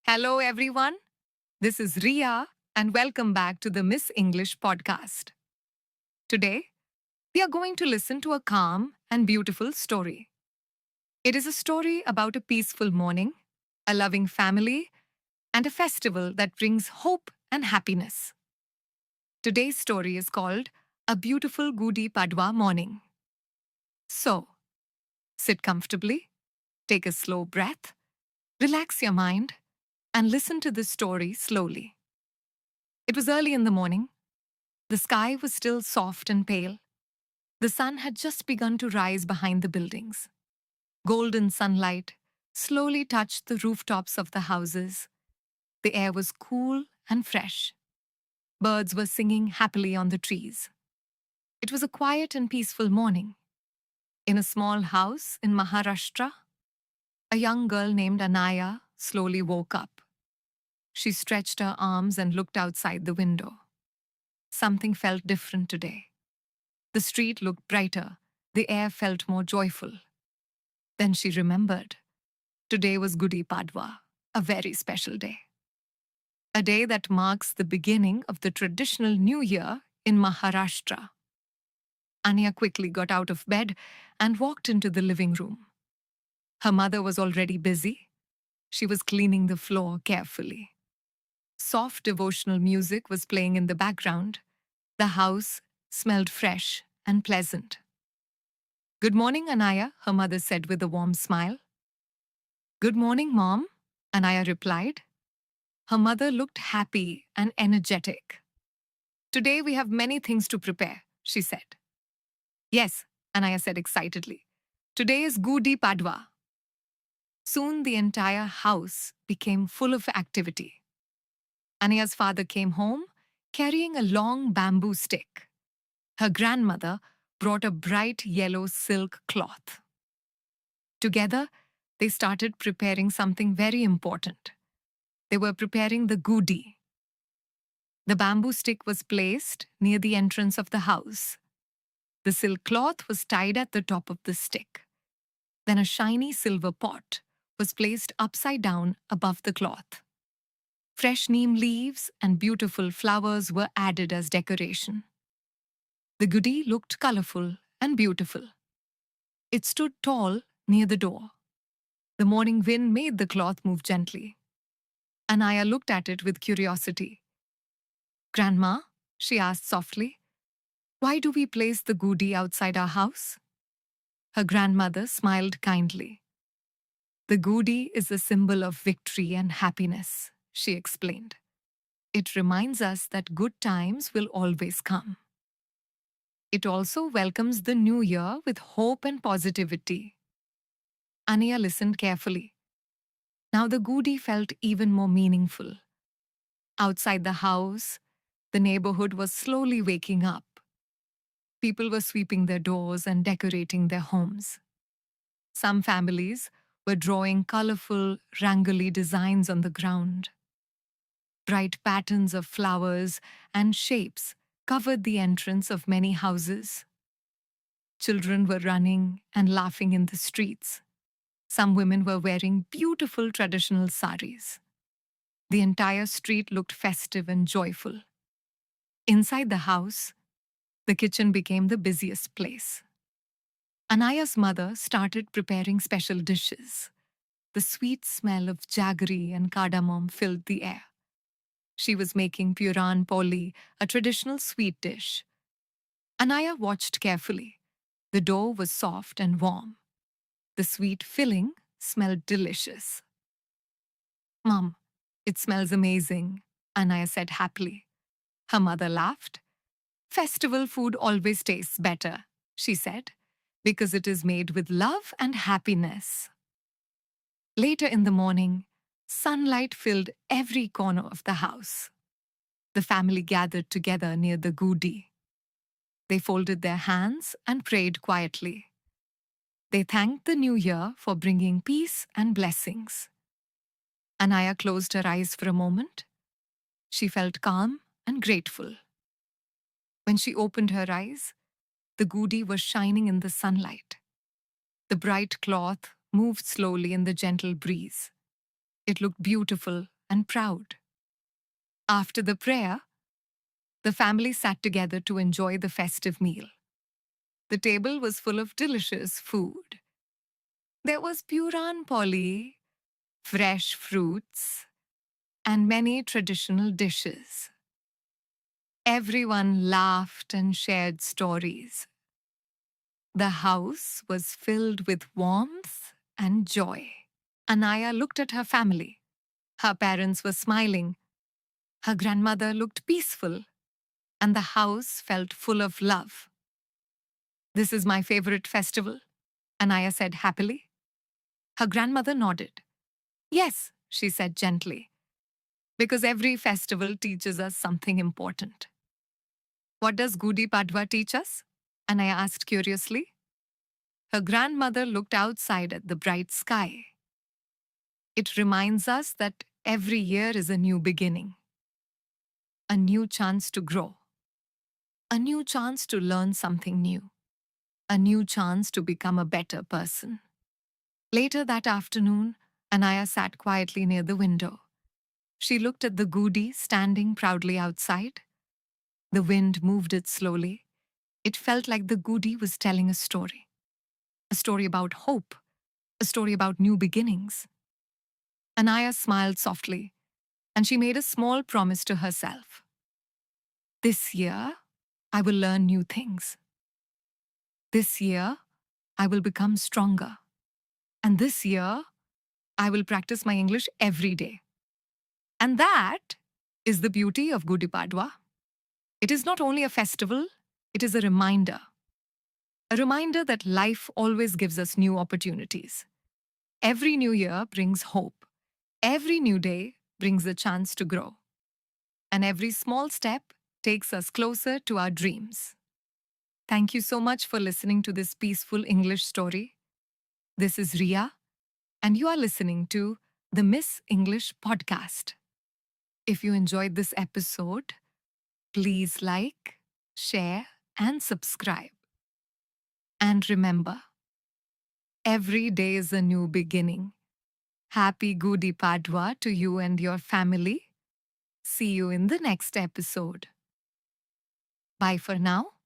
Hello, everyone. This is Ria, and welcome back to the Miss English podcast. Today, we are going to listen to a calm and beautiful story. It is a story about a peaceful morning, a loving family, and a festival that brings hope and happiness. Today's story is called A Beautiful Gudi Padwa Morning. So, sit comfortably, take a slow breath, relax your mind, and listen to this story slowly. It was early in the morning. The sky was still soft and pale. The sun had just begun to rise behind the buildings. Golden sunlight slowly touched the rooftops of the houses. The air was cool and fresh. Birds were singing happily on the trees. It was a quiet and peaceful morning. In a small house in Maharashtra, a young girl named Anaya slowly woke up. She stretched her arms and looked outside the window. Something felt different today. The street looked brighter. The air felt more joyful. Then she remembered. Today was Gudi Padwa, a very special day. A day that marks the beginning of the traditional New Year in Maharashtra. Anya quickly got out of bed and walked into the living room. Her mother was already busy. She was cleaning the floor carefully. Soft devotional music was playing in the background. The house smelled fresh and pleasant. "Good morning, Anaya," her mother said with a warm smile. "Good morning, Mom," Anaya replied. Her mother looked happy and energetic. "Today we have many things to prepare," she said. "Yes," Anaya said excitedly. "Today is Gudi Padwa." Soon the entire house became full of activity. Anaya's father came home carrying a long bamboo stick. Her grandmother brought a bright yellow silk cloth. Together, they started preparing something very important. They were preparing the Gudi. The bamboo stick was placed near the entrance of the house. The silk cloth was tied at the top of the stick. Then a shiny silver pot was placed upside down above the cloth. Fresh neem leaves and beautiful flowers were added as decoration. The Gudi looked colorful and beautiful. It stood tall near the door. The morning wind made the cloth move gently. Anaya looked at it with curiosity. "Grandma," she asked softly, "why do we place the Gudi outside our house?" Her grandmother smiled kindly. "The Gudi is a symbol of victory and happiness," she explained. "It reminds us that good times will always come. It also welcomes the new year with hope and positivity." Anaya listened carefully. Now the Gudi felt even more meaningful. Outside the house, the neighborhood was slowly waking up. People were sweeping their doors and decorating their homes. Some families were drawing colorful rangoli designs on the ground. Bright patterns of flowers and shapes covered the entrance of many houses. Children were running and laughing in the streets. Some women were wearing beautiful traditional saris. The entire street looked festive and joyful. Inside the house, the kitchen became the busiest place. Anaya's mother started preparing special dishes. The sweet smell of jaggery and cardamom filled the air. She was making puran poli, a traditional sweet dish. Anaya watched carefully. The dough was soft and warm. The sweet filling smelled delicious. "Mom, it smells amazing," Anaya said happily. Her mother laughed. "Festival food always tastes better," she said, "because it is made with love and happiness." Later in the morning, sunlight filled every corner of the house. The family gathered together near the Gudi. They folded their hands and prayed quietly. They thanked the new year for bringing peace and blessings. Anaya closed her eyes for a moment. She felt calm and grateful. When she opened her eyes, the Gudi was shining in the sunlight. The bright cloth moved slowly in the gentle breeze. It looked beautiful and proud. After the prayer, the family sat together to enjoy the festive meal. The table was full of delicious food. There was puran poli, fresh fruits, and many traditional dishes. Everyone laughed and shared stories. The house was filled with warmth and joy. Anaya looked at her family. Her parents were smiling. Her grandmother looked peaceful, and the house felt full of love. "This is my favorite festival," Anaya said happily. Her grandmother nodded. "Yes," she said gently, "because every festival teaches us something important." "What does Gudi Padwa teach us?" Anaya asked curiously. Her grandmother looked outside at the bright sky. "It reminds us that every year is a new beginning, a new chance to grow, a new chance to learn something new, a new chance to become a better person." Later that afternoon, Anaya sat quietly near the window. She looked at the Gudi standing proudly outside. The wind moved it slowly. It felt like the Gudi was telling a story about hope, a story about new beginnings. Anaya smiled softly, and she made a small promise to herself. "This year, I will learn new things. This year, I will become stronger. And this year, I will practice my English every day." And that is the beauty of Gudi Padwa. It is not only a festival, it is a reminder. A reminder that life always gives us new opportunities. Every new year brings hope. Every new day brings a chance to grow. And every small step takes us closer to our dreams. Thank you so much for listening to this peaceful English story. This is Ria, and you are listening to the Miss English podcast. If you enjoyed this episode, please like, share, and subscribe. And remember, every day is a new beginning. Happy Gudi Padwa to you and your family. See you in the next episode. Bye for now.